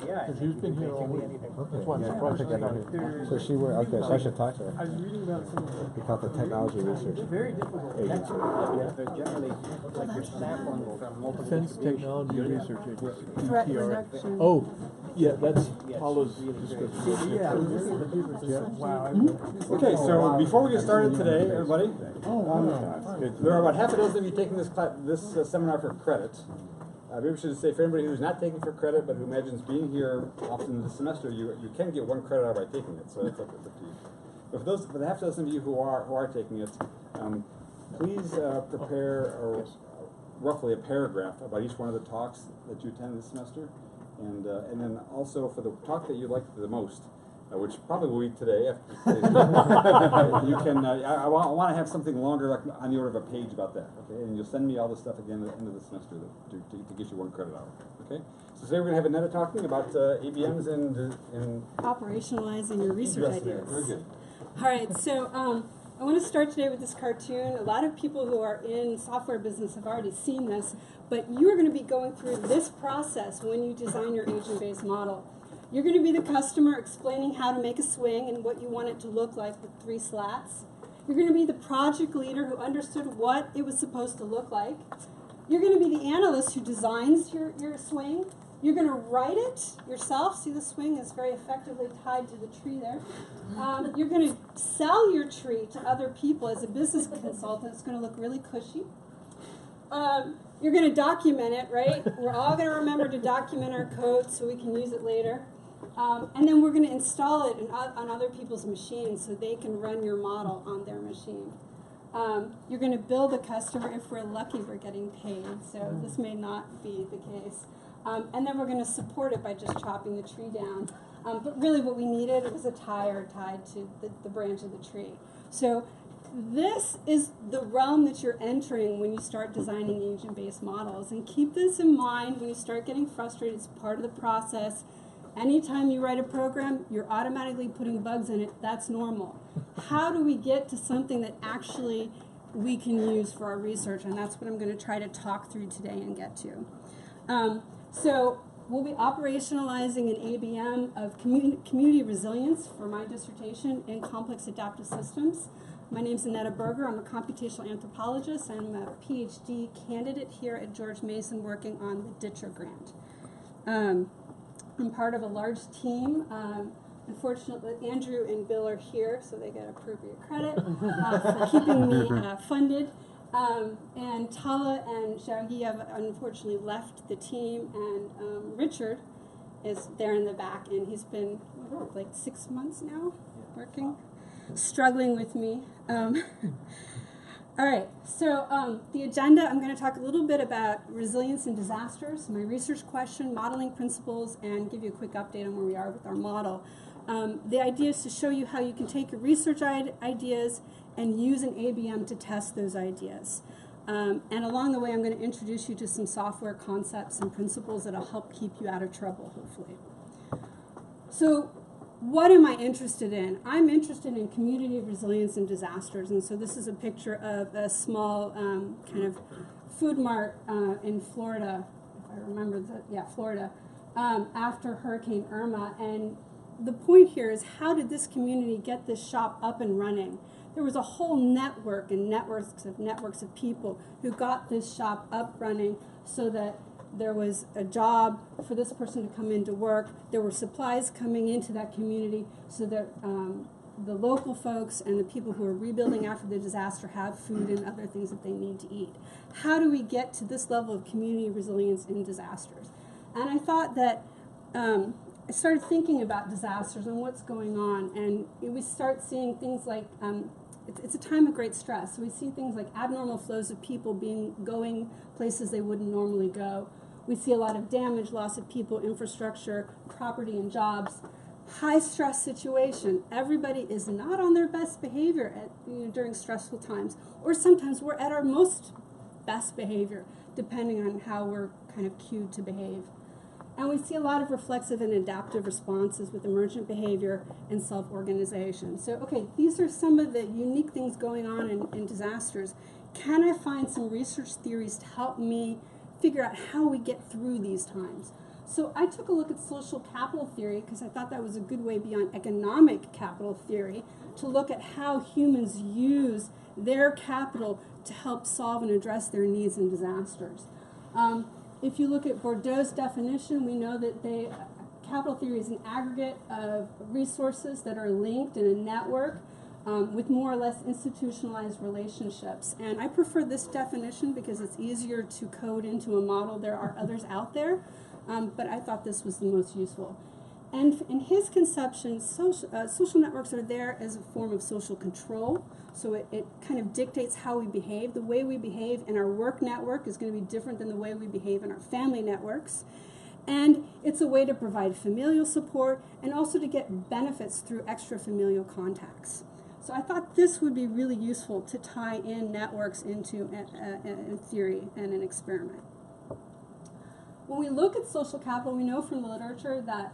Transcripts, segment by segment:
Yeah, She's been here all week. That's why I'm surprised I got here. So she went, okay, so I should talk to I her. was reading about some of the Because the technology research very difficult agency. yeah, they're generally like your sampling from multiple Defense distributions. Technology Research Agency. Threat DTR. reduction. Oh, yeah, that's Yes, Paula's really description. great. Yeah, I was looking at the papers. Wow. Okay, so before we get started today, everybody, Good. there are about half a dozen of you taking this seminar for credit. Maybe we should say for anybody who's not taking for credit, but who imagines being here often this semester, you can get 1 credit hour by taking it. So it's up to you. But for the half dozen of you who are taking it, please prepare roughly a paragraph about each one of the talks that you attend this semester, and then also for the talk that you liked the most, which probably will be today. You can. I want to have something longer, like on the order of a page about that. Okay, and you'll send me all the stuff again at the end of the semester to get you 1 credit hour. Okay. So today we're going to have Annetta talking about ABMs and Operationalizing your research ideas. Very good. All right, so I want to start today with this cartoon. A lot of people who are in software business have already seen this, but you're going to be going through this process when you design your agent-based model. You're going to be the customer explaining how to make a swing and what you want it to look like with 3 slats. You're going to be the project leader who understood what it was supposed to look like. You're going to be the analyst who designs your swing. You're going to write it yourself. See, the swing is very effectively tied to the tree there. You're going to sell your tree to other people as a business consultant. It's going to look really cushy. You're going to document it, right? We're all going to remember to document our code so we can use it later. And then we're going to install it on other people's machines so they can run your model on their machine. You're going to bill the customer. If we're lucky, we're getting paid. So this may not be the case. And then we're going to support it by just chopping the tree down. But really what we needed was a tire tied to the branch of the tree. So this is the realm that you're entering when you start designing agent-based models. And keep this in mind when you start getting frustrated. It's part of the process. Anytime you write a program, you're automatically putting bugs in it. That's normal. How do we get to something that actually we can use for our research? And that's what I'm going to try to talk through today and get to. So we'll be operationalizing an ABM of community resilience for my dissertation in complex adaptive systems. My name's Annetta Burger. I'm a computational anthropologist. I'm a PhD candidate here at George Mason working on the Ditcher grant. I'm part of a large team. Unfortunately, Andrew and Bill are here, so they get appropriate credit for keeping me funded. And Tala and Shaggy have unfortunately left the team, and Richard is there in the back, and he's been like 6 months now working, struggling with me. All right, so the agenda, I'm going to talk a little bit about resilience in disasters, my research question, modeling principles, and give you a quick update on where we are with our model. The idea is to show you how you can take your research ideas and use an ABM to test those ideas. And along the way, I'm going to introduce you to some software concepts and principles that will help keep you out of trouble, hopefully. So what am I interested in? I'm interested in community resilience in disasters. And so this is a picture of a small kind of food mart in Florida, if I remember that, yeah, Florida, after Hurricane Irma. And the point here is, how did this community get this shop up and running? There was a whole network and networks of people who got this shop up running so that there was a job for this person to come into work. There were supplies coming into that community so that the local folks and the people who are rebuilding after the disaster have food and other things that they need to eat. How do we get to this level of community resilience in disasters? And I thought that I started thinking about disasters and what's going on, and we start seeing things like it's a time of great stress. So we see things like abnormal flows of people going places they wouldn't normally go. We see a lot of damage, loss of people, infrastructure, property, and jobs. High stress situation. Everybody is not on their best behavior during stressful times, or sometimes we're at our most best behavior, depending on how we're kind of cued to behave. And we see a lot of reflexive and adaptive responses with emergent behavior and self-organization. So, okay, these are some of the unique things going on in disasters. Can I find some research theories to help me figure out how we get through these times? So I took a look at social capital theory because I thought that was a good way beyond economic capital theory to look at how humans use their capital to help solve and address their needs in disasters. If you look at Bourdieu's definition, we know that capital theory is an aggregate of resources that are linked in a network with more or less institutionalized relationships. And I prefer this definition because it's easier to code into a model. There are others out there, but I thought this was the most useful. And in his conception, social networks are there as a form of social control. So it kind of dictates how we behave. The way we behave in our work network is going to be different than the way we behave in our family networks. And it's a way to provide familial support and also to get benefits through extra-familial contacts. So I thought this would be really useful to tie in networks into a theory and an experiment. When we look at social capital, we know from the literature that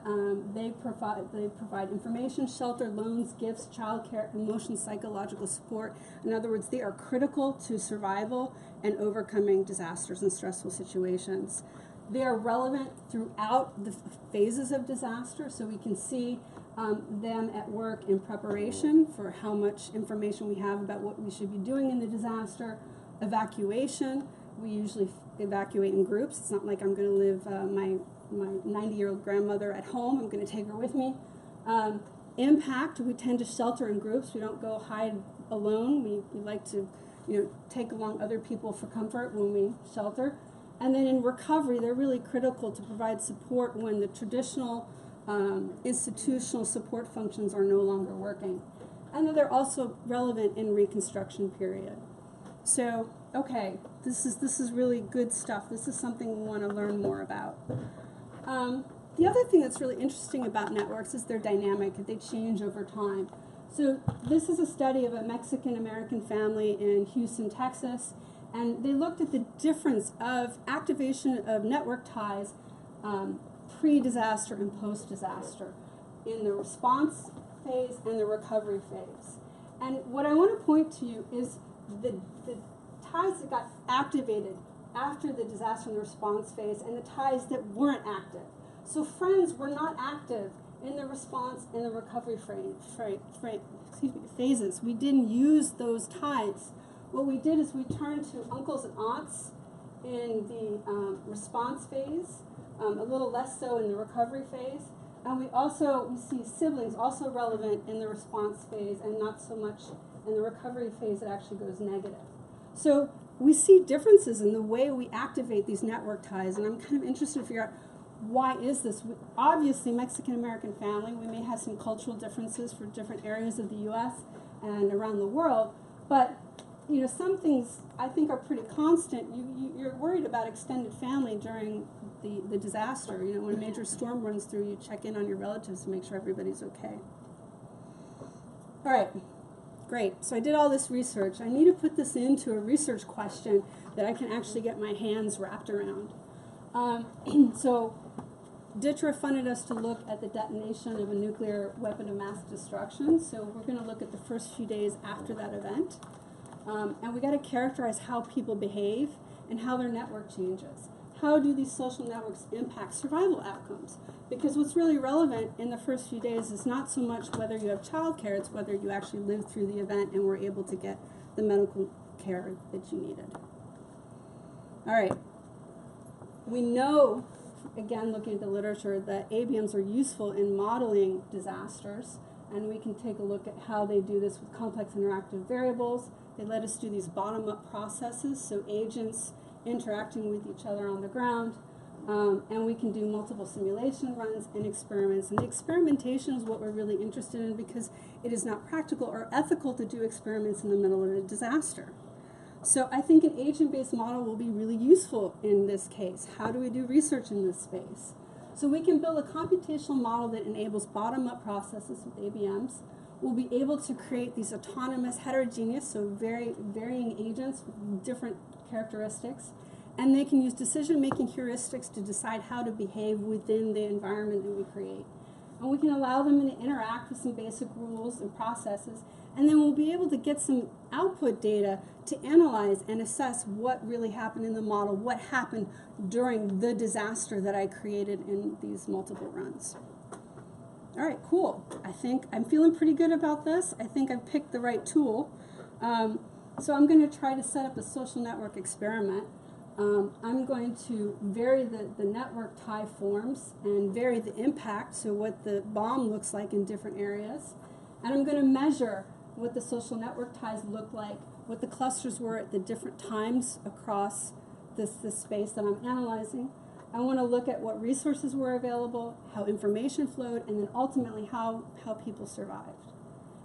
they provide information, shelter, loans, gifts, childcare, emotional, psychological support. In other words, they are critical to survival and overcoming disasters and stressful situations. They are relevant throughout the phases of disaster, so we can see them at work in preparation for how much information we have about what we should be doing in the disaster. Evacuation, we usually evacuate in groups. It's not like I'm going to leave my 90-year-old grandmother at home. I'm going to take her with me. Impact, we tend to shelter in groups. We don't go hide alone. We like to take along other people for comfort when we shelter. And then in recovery, they're really critical to provide support when the traditional institutional support functions are no longer working. And then they're also relevant in reconstruction period. So, okay, this is really good stuff. This is something we want to learn more about. The other thing that's really interesting about networks is they're dynamic. They change over time. So this is a study of a Mexican-American family in Houston, Texas, and they looked at the difference of activation of network ties pre-disaster and post-disaster in the response phase and the recovery phase. And what I want to point to you is the ties that got activated after the disaster and the response phase and the ties that weren't active. So friends were not active in the response and the recovery phases. We didn't use those ties. What we did is we turned to uncles and aunts in the response phase, a little less so in the recovery phase. And we see siblings also relevant in the response phase and not so much in the recovery phase. It actually goes negative. So we see differences in the way we activate these network ties, and I'm kind of interested to figure out why is this. Obviously, Mexican-American family, we may have some cultural differences for different areas of the U.S. and around the world, but some things I think are pretty constant. You're worried about extended family during the disaster. When a major storm runs through, you check in on your relatives to make sure everybody's okay. All right. Great. So I did all this research. I need to put this into a research question that I can actually get my hands wrapped around. So DITRA funded us to look at the detonation of a nuclear weapon of mass destruction. So we're going to look at the first few days after that event. And we got to characterize how people behave and how their network changes. How do these social networks impact survival outcomes? Because what's really relevant in the first few days is not so much whether you have child care, it's whether you actually lived through the event and were able to get the medical care that you needed. All right. We know, again, looking at the literature, that ABMs are useful in modeling disasters, and we can take a look at how they do this with complex interactive variables. They let us do these bottom-up processes, so agents interacting with each other on the ground, and we can do multiple simulation runs and experiments. And the experimentation is what we're really interested in because it is not practical or ethical to do experiments in the middle of a disaster. So I think an agent-based model will be really useful in this case. How do we do research in this space? So we can build a computational model that enables bottom-up processes with ABMs. We'll be able to create these autonomous, heterogeneous, so varying agents with different characteristics, and they can use decision-making heuristics to decide how to behave within the environment that we create. And we can allow them to interact with some basic rules and processes, And then we'll be able to get some output data to analyze and assess what really happened in the model, what happened during the disaster that I created in these multiple runs. All right, cool. I think I'm feeling pretty good about this. I think I've picked the right tool. So I'm going to try to set up a social network experiment. I'm going to vary the network tie forms and vary the impact, so what the bomb looks like in different areas. And I'm going to measure what the social network ties look like, what the clusters were at the different times across this space that I'm analyzing. I want to look at what resources were available, how information flowed, and then ultimately how people survived.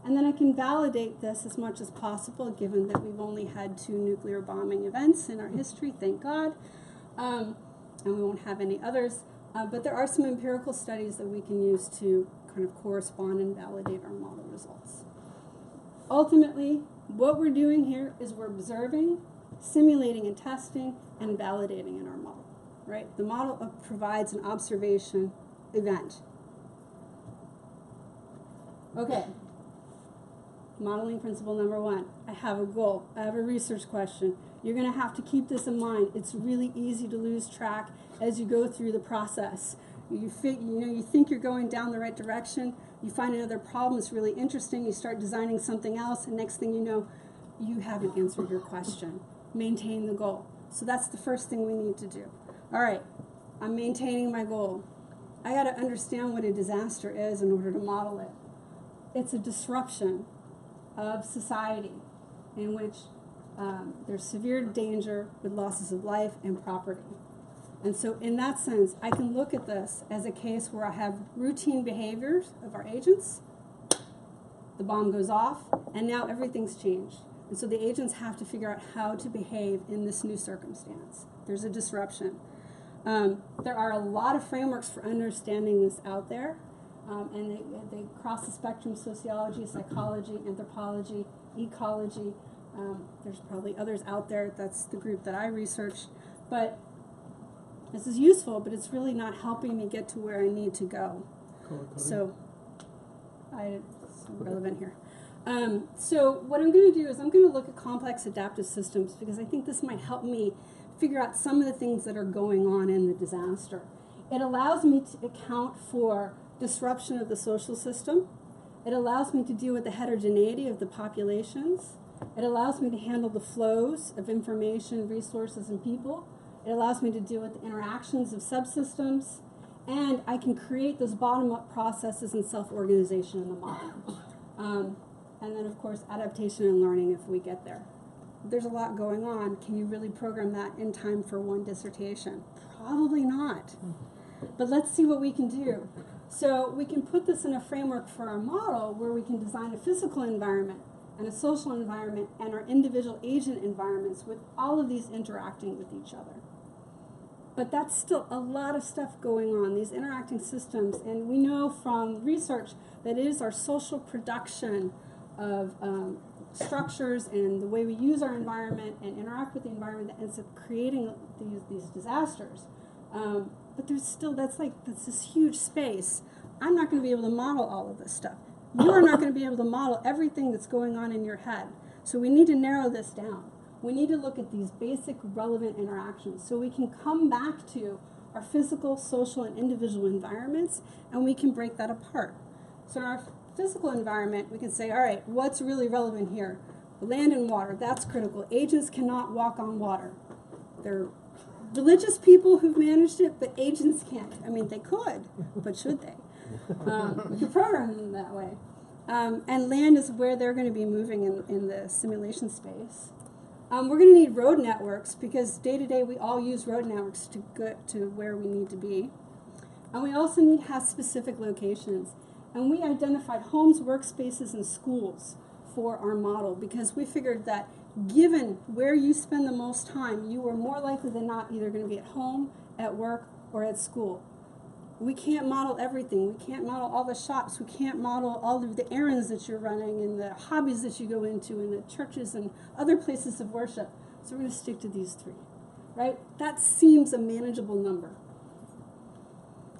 And then I can validate this as much as possible, given that we've only had 2 nuclear bombing events in our history, thank God, and we won't have any others. But there are some empirical studies that we can use to kind of correspond and validate our model results. Ultimately, what we're doing here is we're observing, simulating and testing, and validating in our model, right? The model provides an observation event. Okay. Modeling principle number 1. I have a goal. I have a research question. You're going to have to keep this in mind. It's really easy to lose track as you go through the process. You think you're going down the right direction. You find another problem that's really interesting. You start designing something else, and next thing you know, you haven't answered your question. Maintain the goal. So that's the first thing we need to do. All right, I'm maintaining my goal. I got to understand what a disaster is in order to model it. It's a disruption of society in which there's severe danger with losses of life and property. And so in that sense, I can look at this as a case where I have routine behaviors of our agents, the bomb goes off, and now everything's changed. And so the agents have to figure out how to behave in this new circumstance. There's a disruption. There are a lot of frameworks for understanding this out there. And they cross the spectrum: sociology, psychology, anthropology, ecology. There's probably others out there. That's the group that I researched. But this is useful, but it's really not helping me get to where I need to go. So it's relevant here. So what I'm going to do is I'm going to look at complex adaptive systems, because I think this might help me figure out some of the things that are going on in the disaster. It allows me to account for disruption of the social system. It allows me to deal with the heterogeneity of the populations. It allows me to handle the flows of information, resources, and people. It allows me to deal with the interactions of subsystems. And I can create those bottom-up processes and self-organization in the model. And then, of course, adaptation and learning if we get there. There's a lot going on. Can you really program that in time for one dissertation? Probably not. But let's see what we can do. So we can put this in a framework for our model where we can design a physical environment and a social environment and our individual agent environments with all of these interacting with each other. But that's still a lot of stuff going on, these interacting systems. And we know from research that it is our social production of structures and the way we use our environment and interact with the environment that ends up creating these disasters. But there's still, that's this huge space. I'm not going to be able to model all of this stuff. You're not going to be able to model everything that's going on in your head. So we need to narrow this down. We need to look at these basic relevant interactions so we can come back to our physical, social, and individual environments, and we can break that apart. So in our physical environment, we can say, all right, what's really relevant here? Land and water, that's critical. Agents cannot walk on water. They're religious people who've managed it, but agents can't. I mean, they could, but should they? We could program them that way. And land is where they're going to be moving in the simulation space. We're going to need road networks, because day to day we all use road networks to get to where we need to be. And we also need specific locations. And we identified homes, workspaces, and schools for our model, because we figured that given where you spend the most time, you are more likely than not either going to be at home, at work, or at school. We can't model everything. We can't model all the shops. We can't model all of the errands that you're running and the hobbies that you go into and the churches and other places of worship. So we're going to stick to these 3, right? That seems a manageable number.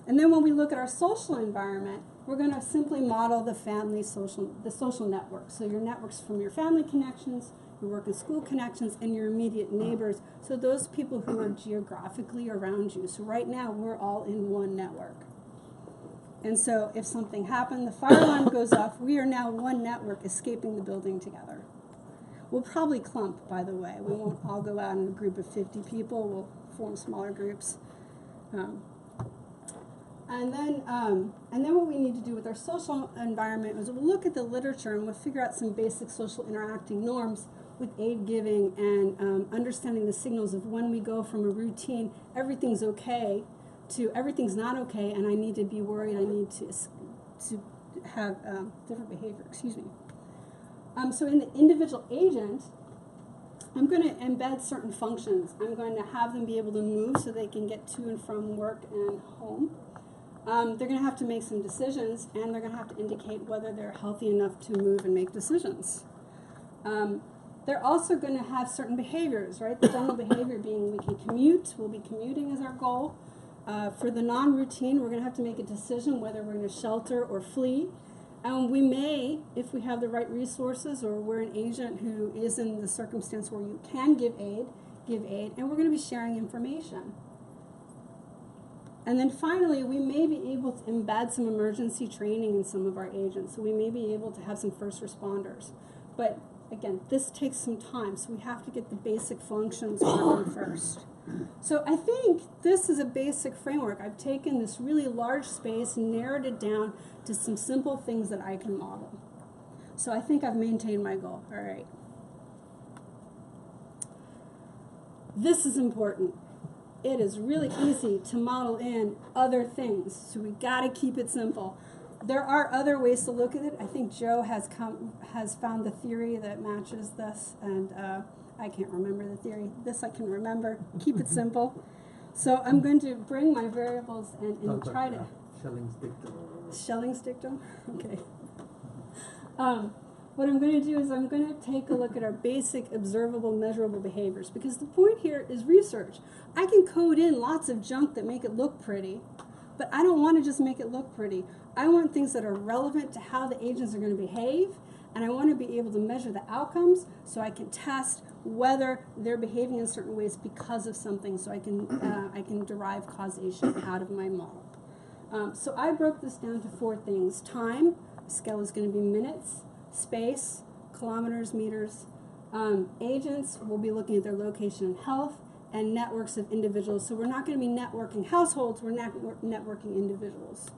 And then when we look at our social environment, we're we're going to simply model the social network. So your networks from your family connections, your work and school connections, and your immediate neighbors. So those people who are geographically around you. So right now, we're all in one network. And so if something happened, the fire alarm goes off, we are now one network escaping the building together. We'll probably clump, by the way. We won't all go out in a group of 50 people. We'll form smaller groups. And then what we need to do with our social environment is we'll look at the literature and we'll figure out some basic social interacting norms with aid giving and understanding the signals of when we go from a routine, everything's okay, to everything's not okay, and I need to be worried, I need to have different behavior, excuse me. So in the individual agent, I'm going to embed certain functions. I'm going to have them be able to move so they can get to and from work and home. They're going to have to make some decisions, and they're going to have to indicate whether they're healthy enough to move and make decisions. They're also going to have certain behaviors, right? The general behavior being we can commute, we'll be commuting as our goal. For the non-routine, we're going to have to make a decision whether we're going to shelter or flee. And we may, if we have the right resources or we're an agent who is in the circumstance where you can give aid, and we're going to be sharing information. And then finally, we may be able to embed some emergency training in some of our agents. So we may be able to have some first responders. But again, this takes some time, so we have to get the basic functions working first. So I think this is a basic framework. I've taken this really large space and narrowed it down to some simple things that I can model. So I think I've maintained my goal. All right. This is important. It is really easy to model in other things, so we got to keep it simple. There are other ways to look at it. I think Joe has found the theory that matches this, and I can't remember the theory. This I can remember. Keep it simple. So I'm going to bring my variables and try to... Schelling's dictum. Schelling's dictum? Okay. What I'm going to do is I'm going to take a look at our basic observable, measurable behaviors, because the point here is research. I can code in lots of junk that make it look pretty, but I don't want to just make it look pretty. I want things that are relevant to how the agents are going to behave, and I want to be able to measure the outcomes so I can test whether they're behaving in certain ways because of something, so I can derive causation out of my model. So I broke this down to 4 things. Time, the scale is going to be minutes. Space, kilometers, meters. Agents, we'll be looking at their location and health, and networks of individuals. So we're not going to be networking households, we're networking individuals.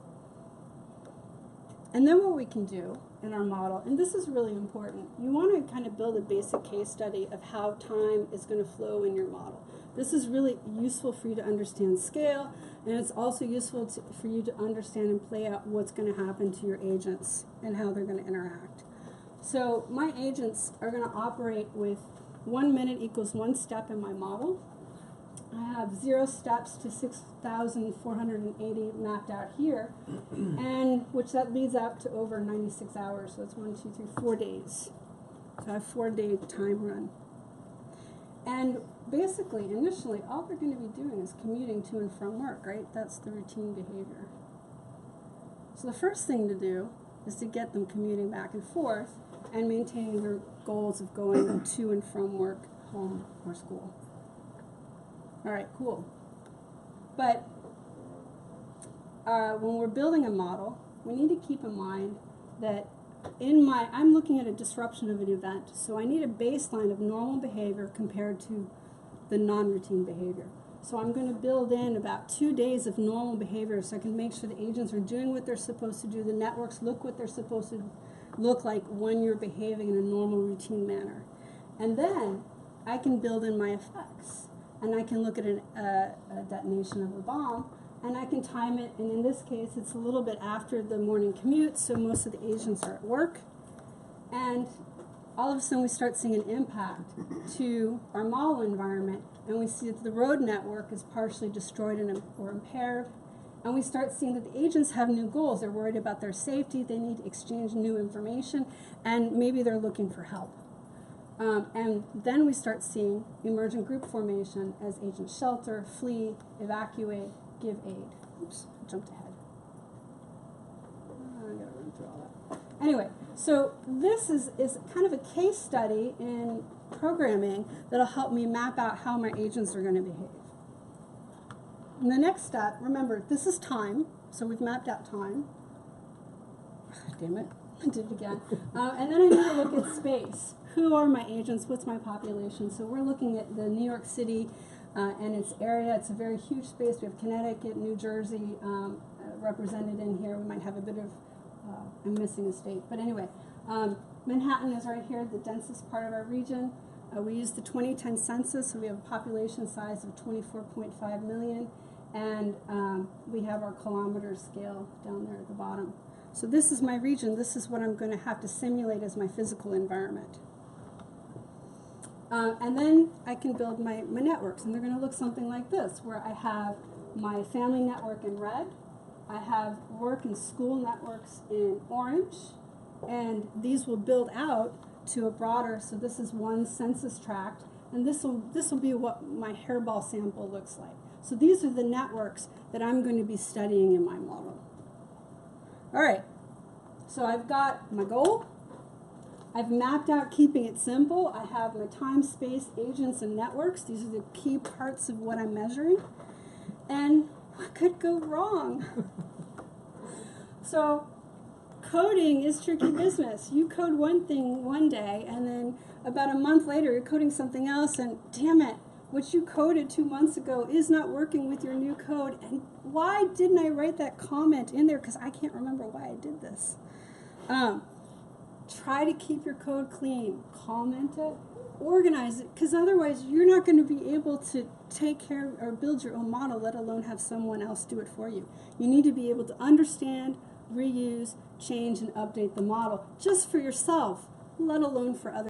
And then what we can do in our model, and this is really important, you want to kind of build a basic case study of how time is going to flow in your model. This is really useful for you to understand scale, and it's also useful for you to understand and play out what's going to happen to your agents and how they're going to interact. So my agents are going to operate with 1 minute equals 1 step in my model. I have 0 steps to 6,480 mapped out here, and which that leads up to over 96 hours. So it's 1, 2, 3, 4 days. So I have 4-day time run. And basically, initially, all they're going to be doing is commuting to and from work, right? That's the routine behavior. So the first thing to do is to get them commuting back and forth and maintaining their goals of going to and from work, home, or school. All right, cool. But when we're building a model, we need to keep in mind that I'm looking at a disruption of an event, so I need a baseline of normal behavior compared to the non-routine behavior. So I'm going to build in about 2 days of normal behavior so I can make sure the agents are doing what they're supposed to do, the networks look what they're supposed to look like when you're behaving in a normal routine manner. And then I can build in my effects, and I can look at a detonation of a bomb, and I can time it, and in this case it's a little bit after the morning commute, so most of the agents are at work, and all of a sudden we start seeing an impact to our model environment, and we see that the road network is partially destroyed or impaired, and we start seeing that the agents have new goals. They're worried about their safety, they need to exchange new information, and maybe they're looking for help. And then we start seeing emergent group formation as agents shelter, flee, evacuate, give aid. Oops, I jumped ahead. through all that. Anyway, so this is kind of a case study in programming that'll help me map out how my agents are going to behave. And the next step, remember, this is time, so we've mapped out time. Damn it, I did it again. And then I need to look at space. Who are my agents? What's my population? So we're looking at the New York City and its area. It's a very huge space. We have Connecticut, New Jersey represented in here. We might have a bit of, I'm missing a state. But anyway, Manhattan is right here, the densest part of our region. We use the 2010 census, so we have a population size of 24.5 million. And we have our kilometer scale down there at the bottom. So this is my region. This is what I'm going to have to simulate as my physical environment. And then I can build my networks, and they're going to look something like this, where I have my family network in red, I have work and school networks in orange, and these will build out to a broader, so this is one census tract, and this will be what my hairball sample looks like. So these are the networks that I'm going to be studying in my model. All right, so I've got my goal. I've mapped out keeping it simple. I have my time, space, agents, and networks. These are the key parts of what I'm measuring. And what could go wrong? So coding is tricky business. You code one thing one day, and then about a month later, you're coding something else, and damn it, what you coded 2 months ago is not working with your new code. And why didn't I write that comment in there? Because I can't remember why I did this. Try to keep your code clean. Comment it. Organize it. Because otherwise, you're not going to be able to take care or build your own model, let alone have someone else do it for you. You need to be able to understand, reuse, change, and update the model just for yourself, let alone for others.